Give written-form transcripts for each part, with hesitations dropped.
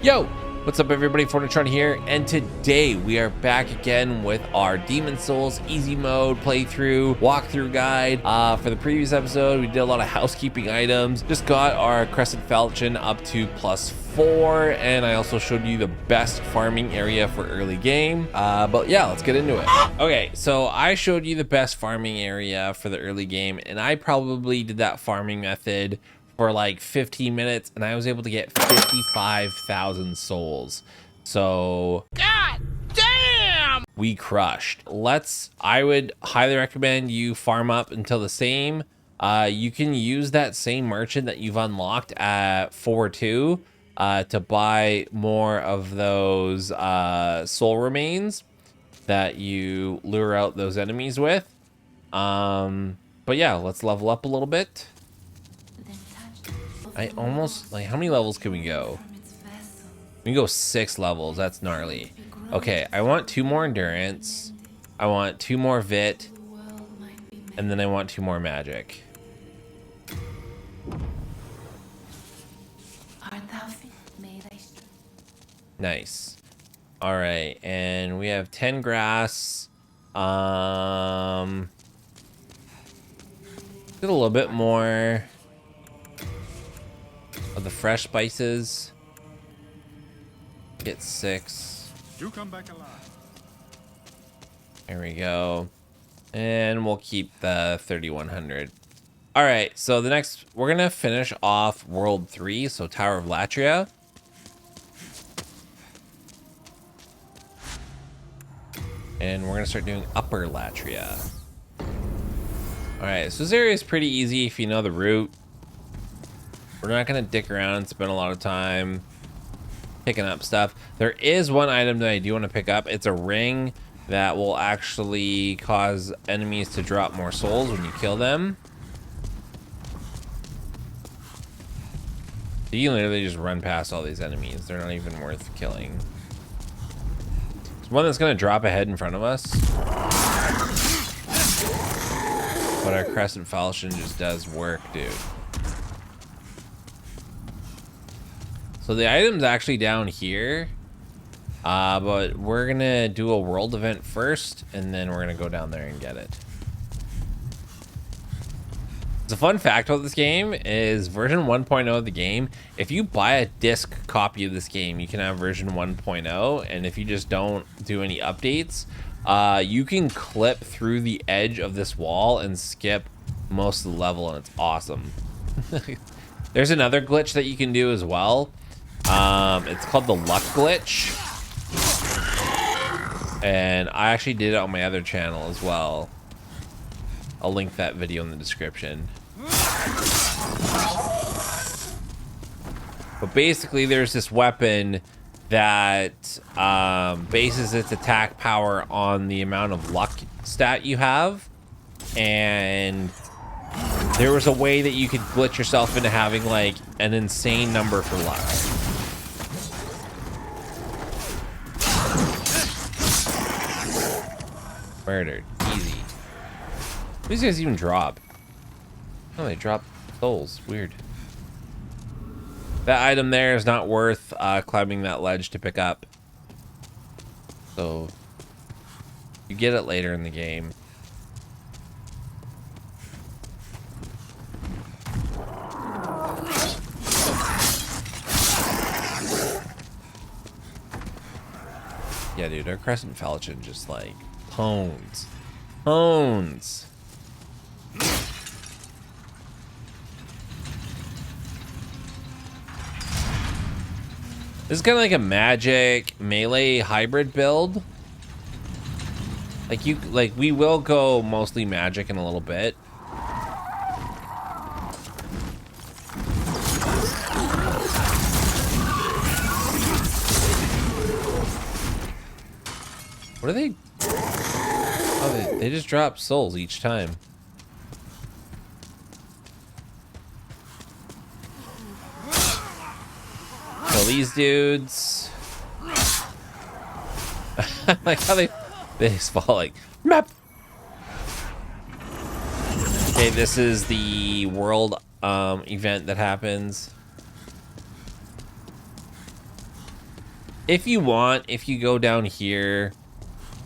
Yo, what's up everybody, FornaTRON here, and today we are back again with our Demon Souls easy mode playthrough walkthrough guide. For the previous episode, we did a lot of housekeeping items, just got our Crescent Falchion up to +4, and I also showed you the best farming area for early game. But yeah, let's get into it. Okay, so I showed you the best farming area for the early game, and I probably did that farming method for like 15 minutes, and I was able to get 55,000 souls. So God damn, we crushed. I would highly recommend you farm up until the same. You can use that same merchant that you've unlocked at 4-2 to buy more of those soul remains that you lure out those enemies with. But yeah, let's level up a little bit. I almost, like, how many levels can we go? We can go 6 levels. That's gnarly. Okay, I want 2 more endurance. I want 2 more vit. And then I want 2 more magic. Nice. All right, and we have 10 grass. Get a little bit more of the fresh spices. Get 6. Do come back alive. There we go. And we'll keep the 3100. All right, so we're gonna finish off world 3, so Tower of Latria. And we're gonna start doing Upper Latria. All right, so this area is pretty easy if you know the route. We're not gonna dick around and spend a lot of time picking up stuff. There is one item that I do want to pick up. It's a ring that will actually cause enemies to drop more souls when you kill them. So you literally just run past all these enemies. They're not even worth killing. There's one that's gonna drop ahead in front of us. But our Crescent Falchion just does work, dude. So the item's actually down here, but we're gonna do a world event first, and then we're gonna go down there and get it. The fun fact about this game is version 1.0 of the game, if you buy a disc copy of this game, you can have version 1.0, and if you just don't do any updates, you can clip through the edge of this wall and skip most of the level, and it's awesome. There's another glitch that you can do as well. It's called the luck glitch, and I actually did it on my other channel as well. I'll link that video in the description. But basically there's this weapon that bases its attack power on the amount of luck stat you have, and there was a way that you could glitch yourself into having like an insane number for luck. Murdered. Easy. These guys even drop. Oh, they drop souls. Weird. That item there is not worth climbing that ledge to pick up. So you get it later in the game. Yeah, dude, our Crescent Falchion just like hones. This is kind of like a magic melee hybrid build. Like we will go mostly magic in a little bit. What are they? Oh, they just drop souls each time. Kill these dudes. Like how they just fall like map. Okay, this is the world event that happens. If you want, if you go down here,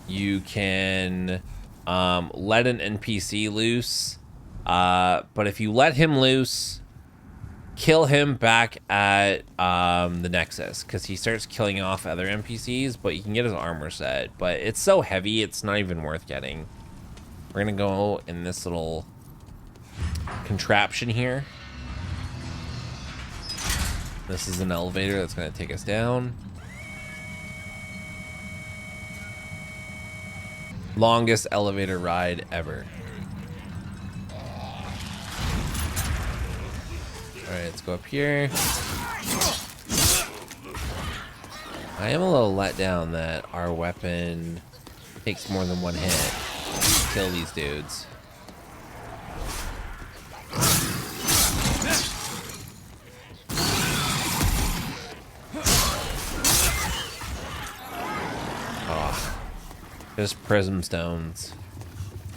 you can let an NPC loose. But if you let him loose, kill him back at the Nexus, because he starts killing off other NPCs, but you can get his armor set. But it's so heavy, it's not even worth getting. We're gonna go in this little contraption here. This is an elevator that's gonna take us down. Longest elevator ride ever. Alright, let's go up here. I am a little let down that our weapon takes more than one hit to kill these dudes. Oh, just prism stones.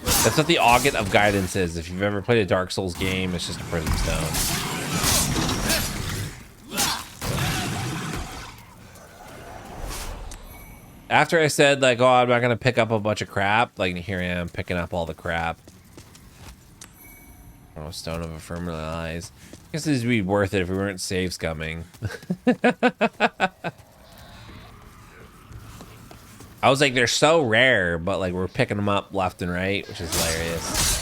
That's what the Auget of Guidance is. If you've ever played a Dark Souls game, it's just a prism stone. After I said, like, oh, I'm not going to pick up a bunch of crap, like, here I am picking up all the crap. Oh, Stone of Ephemeral Eyes. I guess this would be worth it if we weren't save scumming. I was like, they're so rare, but, like, we're picking them up left and right, which is hilarious.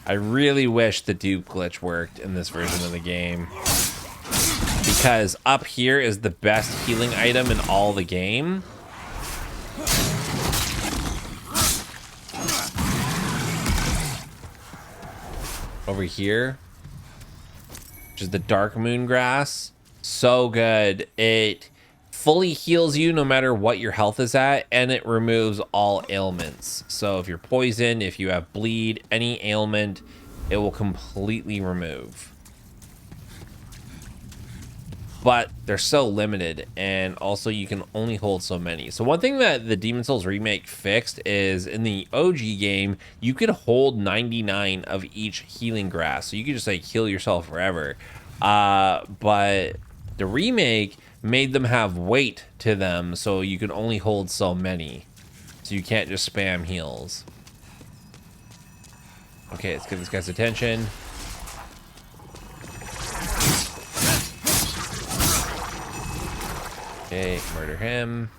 I really wish the dupe glitch worked in this version of the game, because up here is the best healing item in all the game. Over here, which is the Dark Moon Grass. So good. It fully heals you no matter what your health is at, and it removes all ailments. So if you're poisoned, if you have bleed, any ailment, it will completely remove. But they're so limited, and also you can only hold so many. So one thing that the Demon Souls remake fixed is in the OG game, you could hold 99 of each healing grass. So you could just like heal yourself forever. But the remake made them have weight to them, so you can only hold so many. So you can't just spam heals. Okay, let's give this guy's attention. Okay, murder him.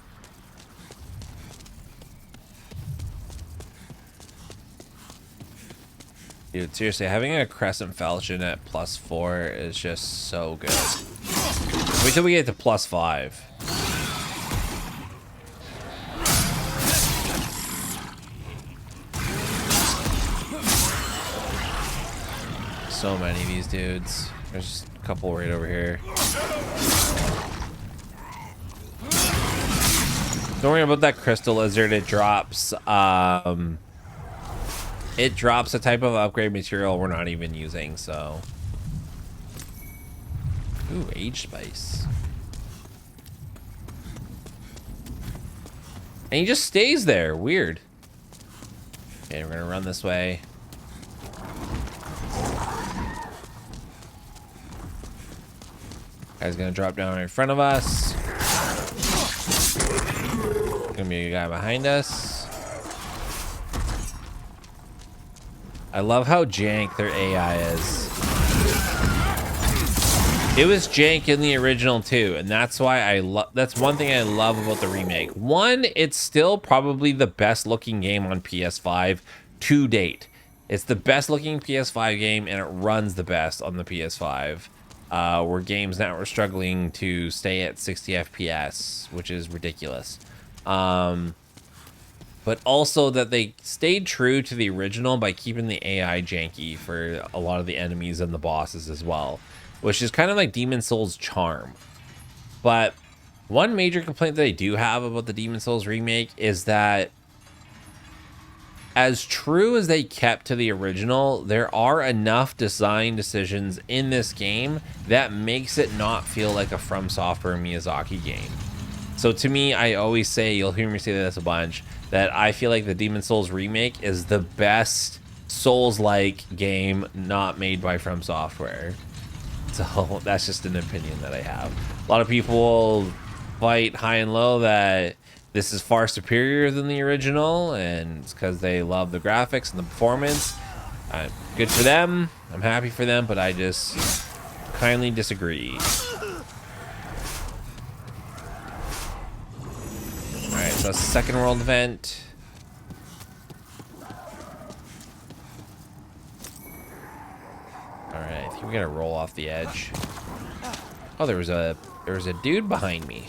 Dude, seriously, having a Crescent Falchion at +4 is just so good. Wait till we get to +5. So many of these dudes. There's a couple right over here. Don't worry about that crystal lizard. It drops a type of upgrade material we're not even using, so. Ooh, age spice. And he just stays there. Weird. Okay, we're gonna run this way. Guy's gonna drop down in front of us. Gonna be a guy behind us. I love how jank their AI is. It was jank in the original too, and that's why that's one thing I love about the remake. One, it's still probably the best looking game on PS5 to date. It's the best looking PS5 game, and it runs the best on the PS5. Where games now are struggling to stay at 60 FPS, which is ridiculous. But also that they stayed true to the original by keeping the AI janky for a lot of the enemies and the bosses as well, which is kind of like Demon Souls' charm. But one major complaint that I do have about the Demon Souls remake is that as true as they kept to the original, there are enough design decisions in this game that makes it not feel like a FromSoftware Miyazaki game. So to me, I always say, you'll hear me say this a bunch, that I feel like the Demon Souls remake is the best Souls-like game not made by FromSoftware. So that's just an opinion that I have. A lot of people fight high and low that this is far superior than the original, and it's because they love the graphics and the performance. Good for them. I'm happy for them, but I just kindly disagree. Alright, so second world event. Alright, I think we gotta roll off the edge. Oh, there was a dude behind me.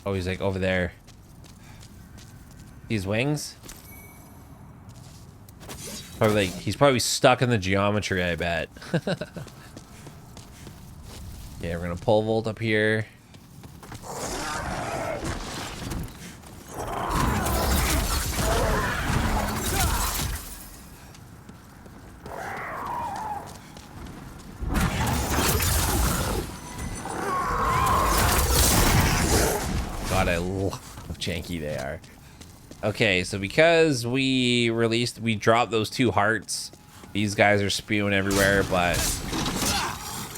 Oh, he's like over there. These wings? Probably like, he's probably stuck in the geometry, I bet. Yeah, we're gonna pole vault up here. God, I love how janky they are. Okay, so because we dropped those 2 hearts, these guys are spewing everywhere, but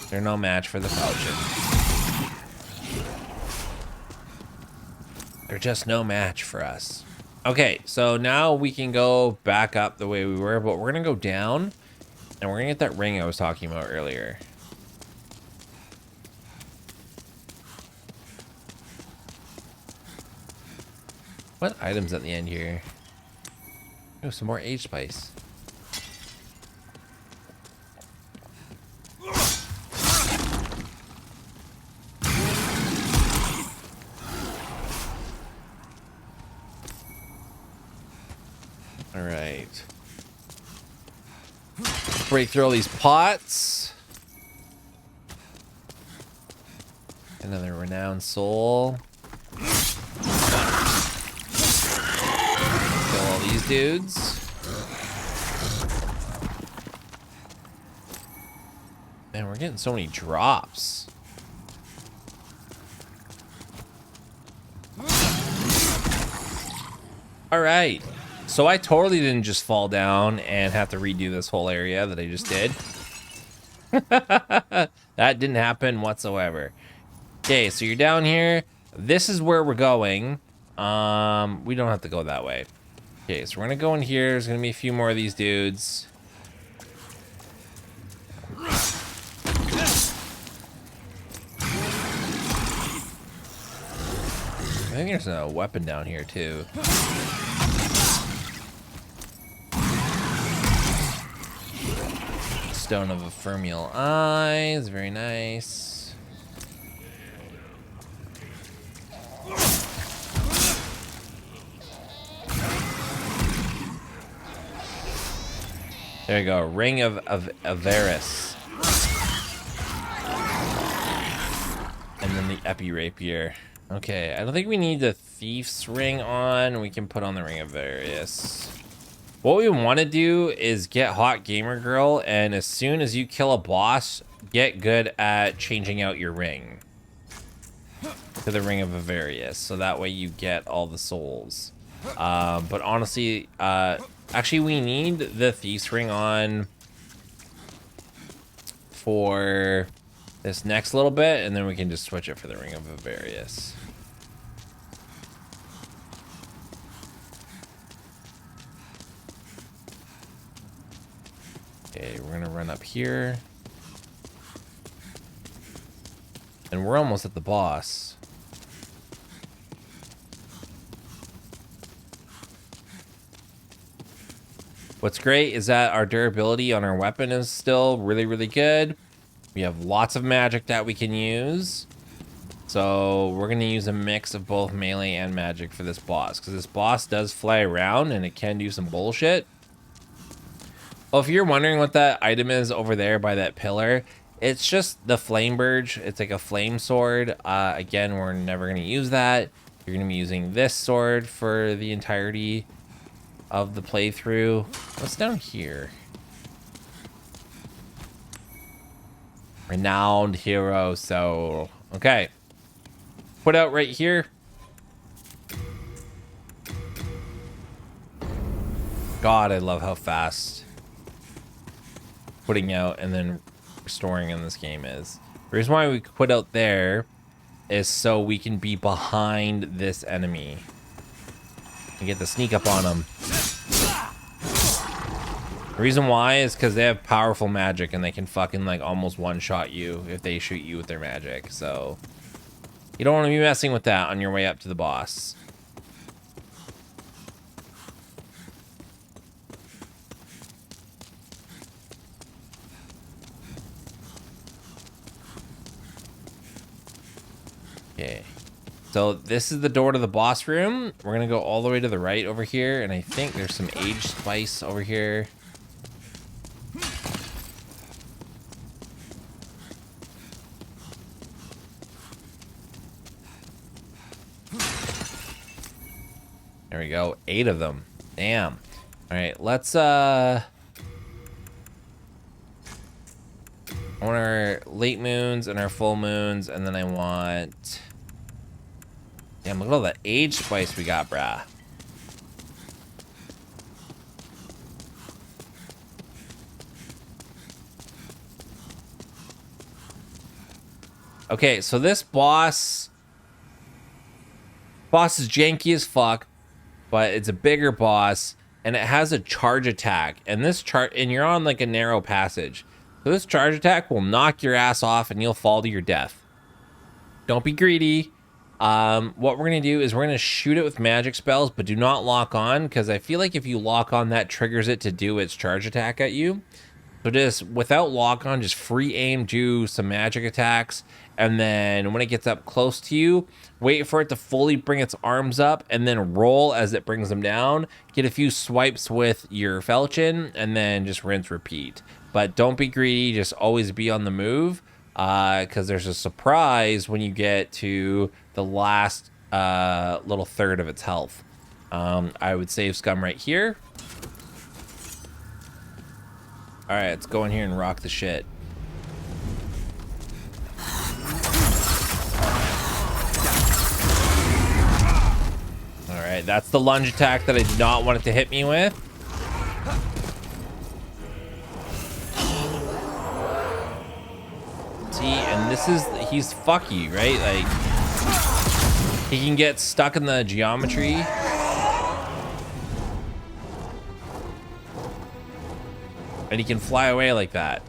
they're no match for the Falchion. They're just no match for us. Okay, so now we can go back up the way we were, but we're gonna go down, and we're gonna get that ring I was talking about earlier. What items at the end here? Oh, some more age spice. All right. Break through all these pots. Another renowned soul. These dudes. Man, we're getting so many drops. All right. So I totally didn't just fall down and have to redo this whole area that I just did. That didn't happen whatsoever. Okay, so you're down here. This is where we're going. We don't have to go that way. Okay, so we're gonna go in here. There's gonna be a few more of these dudes. I think there's a weapon down here too. Stone of Ephemeral Eyes, very nice. There you go, Ring of Avarice. And then the Epi Rapier. Okay, I don't think we need the Thief's Ring on. We can put on the Ring of Avarice. What we want to do is get Hot Gamer Girl, and as soon as you kill a boss, get good at changing out your ring to the Ring of Avarice, so that way you get all the souls. But honestly, actually, we need the Thief's Ring on for this next little bit, and then we can just switch it for the Ring of Avarice. Okay, we're gonna run up here. And we're almost at the boss. What's great is that our durability on our weapon is still really, really good. We have lots of magic that we can use. So we're gonna use a mix of both melee and magic for this boss, because this boss does fly around and it can do some bullshit. Well, if you're wondering what that item is over there by that pillar, it's just the flame burge. It's like a flame sword. Again, we're never gonna use that. You're gonna be using this sword for the entirety of the playthrough. What's down here? Renowned hero soul. Okay. Put out right here. God, I love how fast putting out and then restoring in this game is. The reason why we put out there is so we can be behind this enemy and get the sneak up on them. The reason why is because they have powerful magic and they can fucking like almost one-shot you if they shoot you with their magic. So you don't want to be messing with that on your way up to the boss. Okay. So this is the door to the boss room. We're gonna go all the way to the right over here, and I think there's some aged spice over here. There we go, 8 of them. Damn. All right, let's I want our late moons and our full moons, and then I want... Damn, look at all the age spice we got, brah. Okay, so this boss is janky as fuck, but it's a bigger boss, and it has a charge attack. And this and you're on like a narrow passage. So this charge attack will knock your ass off and you'll fall to your death. Don't be greedy. What we're going to do is we're going to shoot it with magic spells, but do not lock on, because I feel like if you lock on, that triggers it to do its charge attack at you. So just without lock on, just free aim, do some magic attacks, and then when it gets up close to you, wait for it to fully bring its arms up, and then roll as it brings them down. Get a few swipes with your falchion, and then just rinse, repeat. But don't be greedy, just always be on the move, because there's a surprise when you get to the last little third of its health. I would save scum right here. All right, let's go in here and rock the shit. All right, that's the lunge attack that I did not want it to hit me with. See, and this is, he's fucky, right? Like, he can get stuck in the geometry. And he can fly away like that.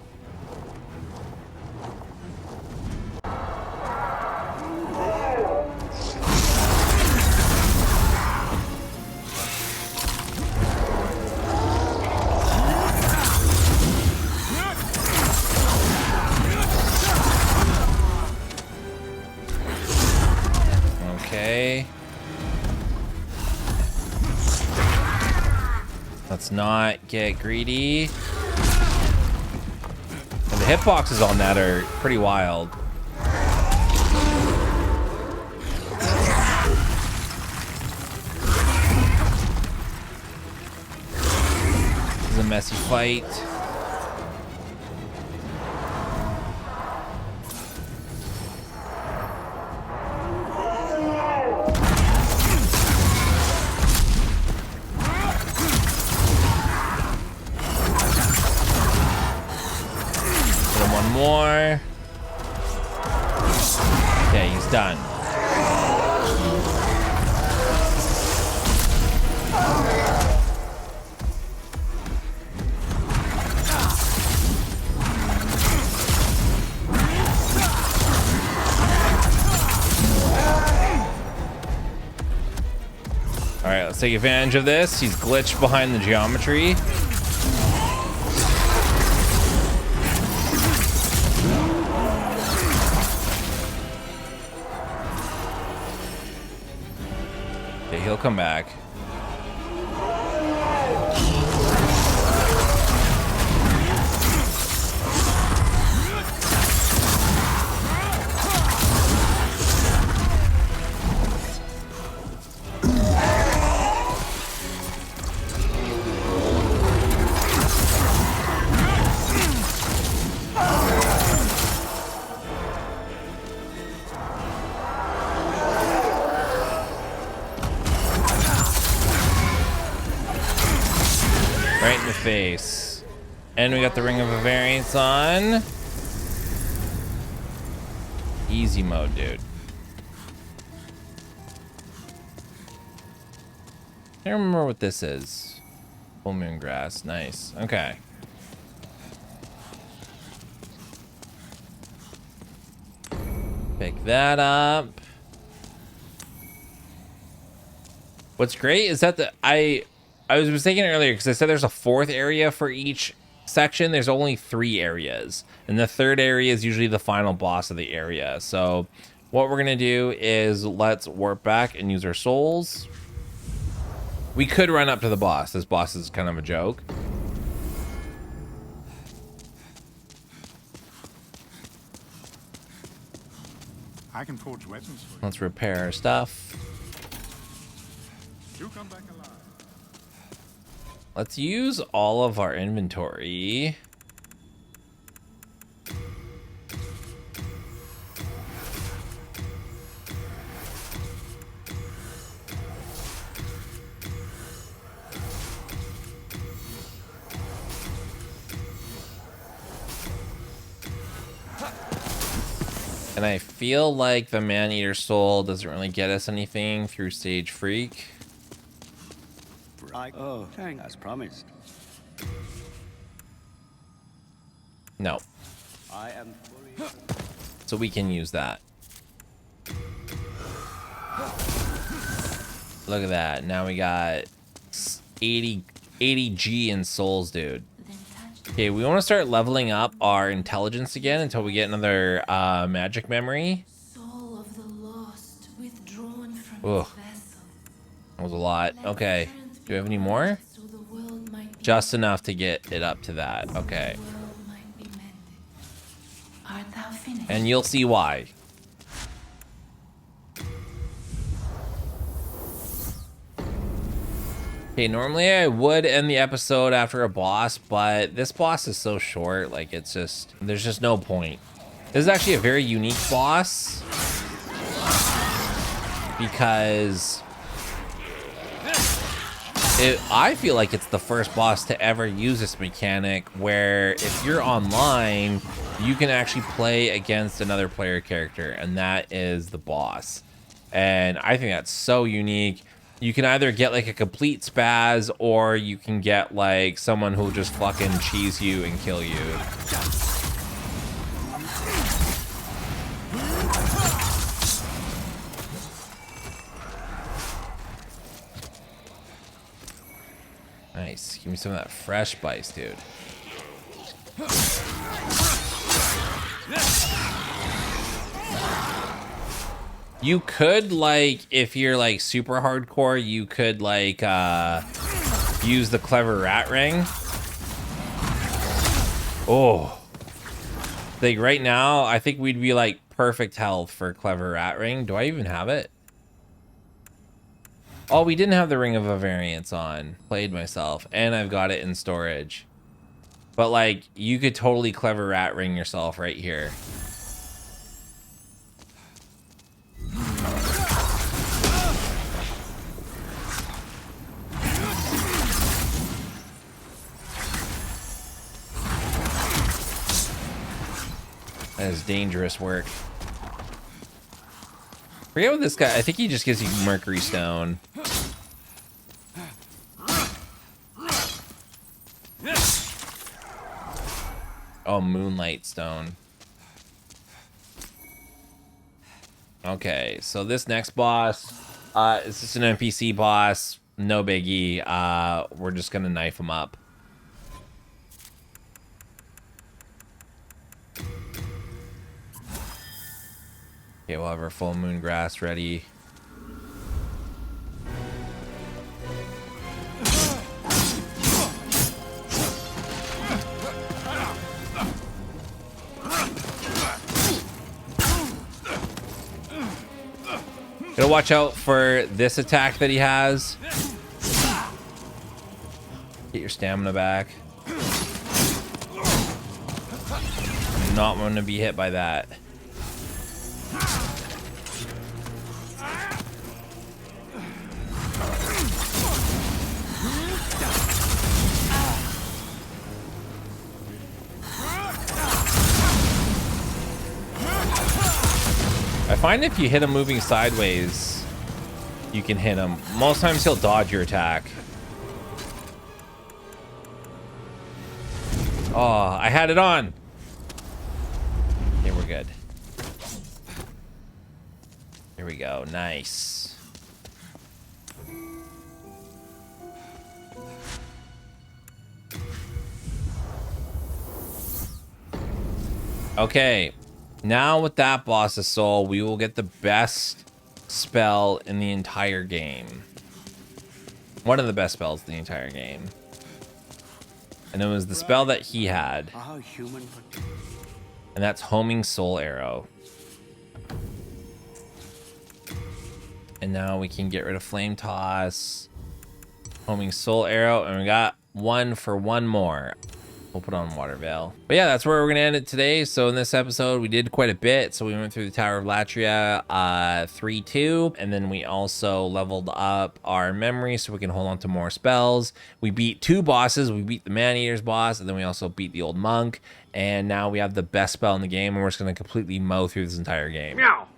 Okay. Let's not get greedy. And the hitboxes on that are pretty wild. This is a messy fight. More. Okay, he's done. All right, let's take advantage of this. He's glitched behind the geometry. He'll come back. Right in the face. And we got the Ring of Variance on. Easy mode, dude. I don't remember what this is. Full moon grass. Nice. Okay. Pick that up. What's great is that I was mistaken earlier because I said there's a 4th area for each section. There's only 3 areas, and the 3rd area is usually the final boss of the area. So what we're gonna do is let's warp back and use our souls. We could run up to the boss. This boss is kind of a joke. I can forge weapons for you. Let's repair our stuff. You come back alive. Let's use all of our inventory. And I feel like the Man-Eater Soul doesn't really get us anything through Stage Freak. Oh, as promised. No. I am fully... So we can use that. Look at that. Now we got 80 G in souls, dude. Okay, we want to start leveling up our intelligence again until we get another magic memory. Soul of the lost, withdrawn from Ugh. its vessel. That was a lot. Okay. Do we have any more? So the world might be Just enough to get it up to that. Okay. the world might be mended. Art thou finished? And you'll see why. Okay, normally I would end the episode after a boss, but this boss is so short, like it's just, there's just no point. This is actually a very unique boss because I feel like it's the first boss to ever use this mechanic where if you're online, you can actually play against another player character, and that is the boss. And I think that's so unique. You can either get like a complete spaz, or you can get like someone who'll just fucking cheese you and kill you. Nice. Give me some of that fresh spice, dude. You could, like, if you're like super hardcore, you could like use the clever rat ring. Oh, like right now I think we'd be like perfect health for clever rat ring. Do I even have it? Oh, we didn't have the Ring of a Variance on. Played myself, and I've got it in storage. But like, you could totally clever rat ring yourself right here. That is dangerous work. Forget what this guy, I think he just gives you Mercury Stone. Oh, Moonlight Stone. Okay, so this next boss, is just an NPC boss. No biggie. We're just gonna knife him up. Okay, we'll have our full moon grass ready. Gotta watch out for this attack that he has. Get your stamina back. Not want to be hit by that. find if you hit him moving sideways, you can hit him. Most times he'll dodge your attack. Oh, I had it on. Okay, we're good. Here we go. Nice. Okay. Now with that boss's soul, we will get the best spell in the entire game. One of the best spells in the entire game. And it was the spell that he had. How human, but And that's Homing Soul Arrow. And now we can get rid of Flame Toss. Homing Soul Arrow. And we got one for one more. We'll put on Water Veil. But yeah, that's where we're going to end it today. So in this episode, we did quite a bit. So we went through the Tower of Latria 3-2. And then we also leveled up our memory so we can hold on to more spells. We beat 2 bosses. We beat the Man-Eater's boss. And then we also beat the old monk. And now we have the best spell in the game. And we're just going to completely mow through this entire game. Meow.